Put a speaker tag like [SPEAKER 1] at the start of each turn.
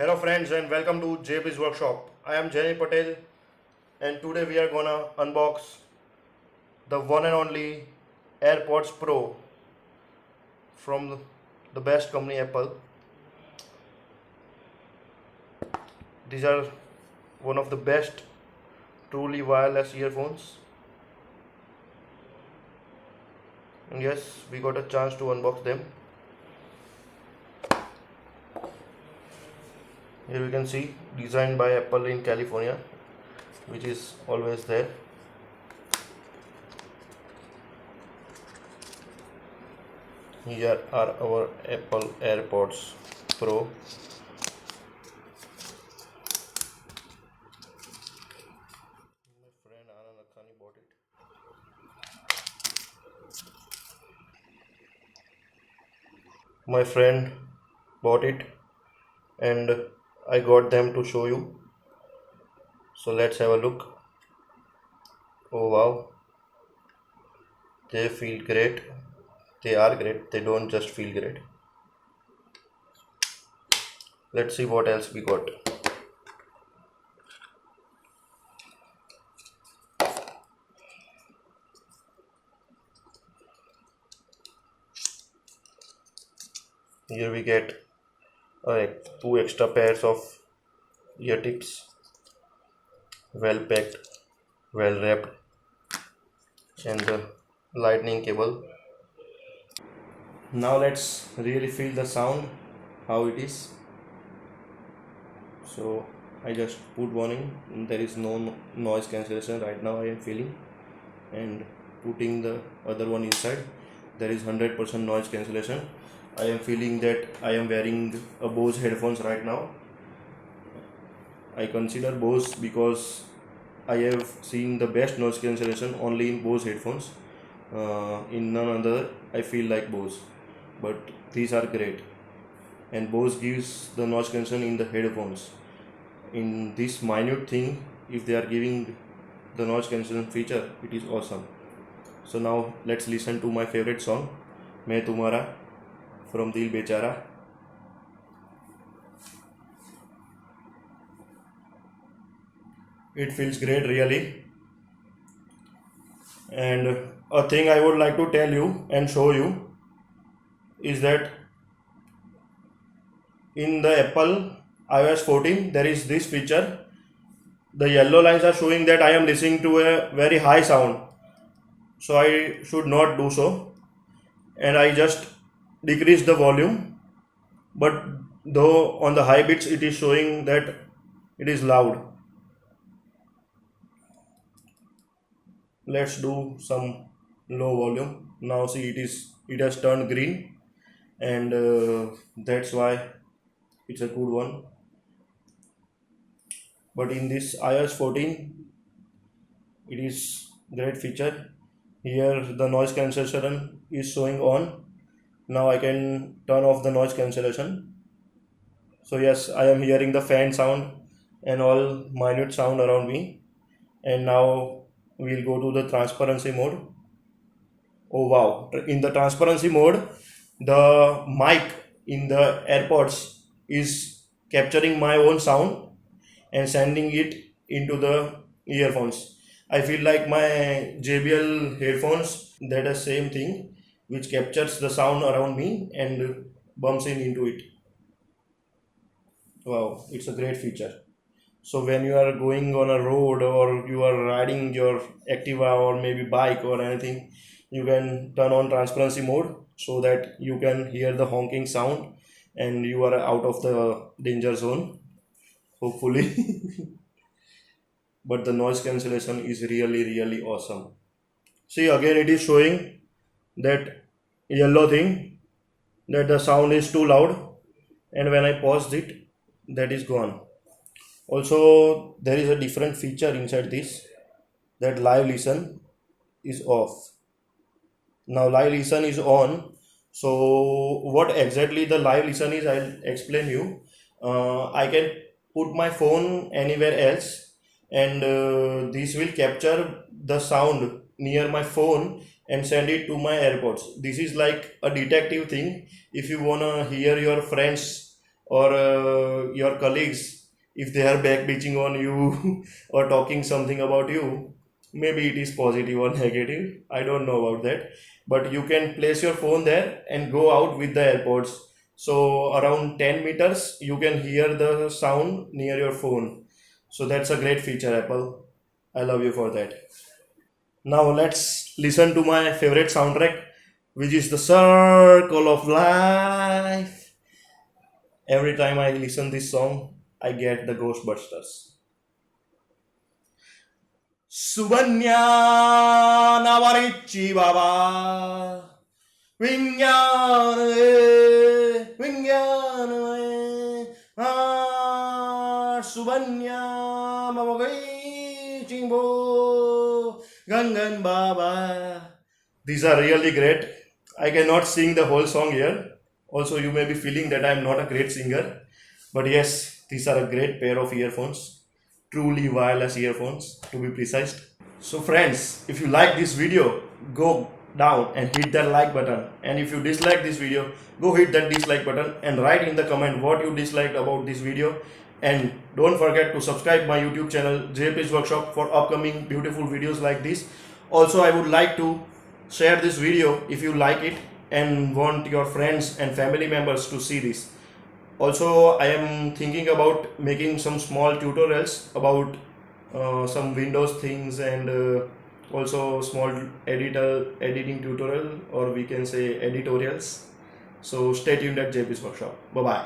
[SPEAKER 1] Hello friends and welcome to JB's workshop. I am Jenny Patel and today we are gonna unbox the one and only AirPods Pro from the best company Apple. These are one of the best truly wireless earphones. And yes, we got a chance to unbox them. Here we can see designed by Apple in California, which is always there. Here are our Apple AirPods Pro. My friend Anand Akhani bought it. My friend bought it and I got them to show you. So let's have a look. Oh wow, they feel great. They are great. They don't just feel great. Let's see what else we got. Here we get two extra pairs of ear tips, well packed, well wrapped, and the lightning cable. Now let's really feel the sound, how it is. So I just put one in. There is no noise cancellation right now I am feeling, and putting the other one inside, there is 100% noise cancellation. I am feeling that I am wearing a Bose headphones right now. I consider Bose because I have seen the best noise cancellation only in Bose headphones. In none other I feel like Bose, but these are great, and Bose gives the noise cancellation in the headphones. In this minute thing, if they are giving the noise cancellation feature, it is awesome. So now let's listen to my favorite song, मैं तुम्हारा from Dil Bechara. It feels great really. And a thing I would like to tell you and show you is that in the Apple iOS 14 there is this feature. The yellow lines are showing that I am listening to a very high sound, so I should not do so, and I just decrease the volume, but though on the high bits it is showing that it is loud. Let's do some low volume. Now see, it has turned green, and that's why it's a good one. But in this iOS 14 it is great feature. Here the noise cancellation is showing on. Now I can turn off the noise cancellation. So yes, I am hearing the fan sound and all minute sound around me. And now we'll go to the transparency mode. Oh wow, in the transparency mode, the mic in the AirPods is capturing my own sound and sending it into the earphones. I feel like my JBL headphones, that is same thing, which captures the sound around me and bumps into it. Wow, it's a great feature. So when you are going on a road or you are riding your Activa or maybe bike or anything, you can turn on transparency mode so that you can hear the honking sound and you are out of the danger zone, hopefully. But the noise cancellation is really awesome. See, again it is showing that yellow thing, that the sound is too loud, and when I paused it, that is gone. Also there is a different feature inside this, that live listen is off. Now live listen is on. So what exactly the live listen is, I'll explain you. I can put my phone anywhere else, and this will capture the sound near my phone and send it to my AirPods. This is like a detective thing. If you wanna hear your friends or your colleagues, if they are backbitching on you or talking something about you, maybe it is positive or negative, I don't know about that, but you can place your phone there and go out with the AirPods. So around 10 meters you can hear the sound near your phone. So that's a great feature, Apple. I love you for that. Now let's listen to my favorite soundtrack, which is the Circle of Life. Every time I listen this song, I get the Ghostbusters. Subanya Navarichi Baba. Vinyana Subanya Mamagai Chimbo Gangan Baba. These are really great. I cannot sing the whole song here. Also, you may be feeling that I am not a great singer. But yes, these are a great pair of earphones. Truly wireless earphones, to be precise. So friends, if you like this video, go down and hit that like button, and if you dislike this video, go hit that dislike button and write in the comment what you disliked about this video. And don't forget to subscribe my YouTube channel JP's Workshop for upcoming beautiful videos like this. Also, I would like to share this video if you like it and want your friends and family members to see this. Also, I am thinking about making some small tutorials about some Windows things, and also small editing tutorial, or we can say editorials. So stay tuned at JP's Workshop. Bye bye.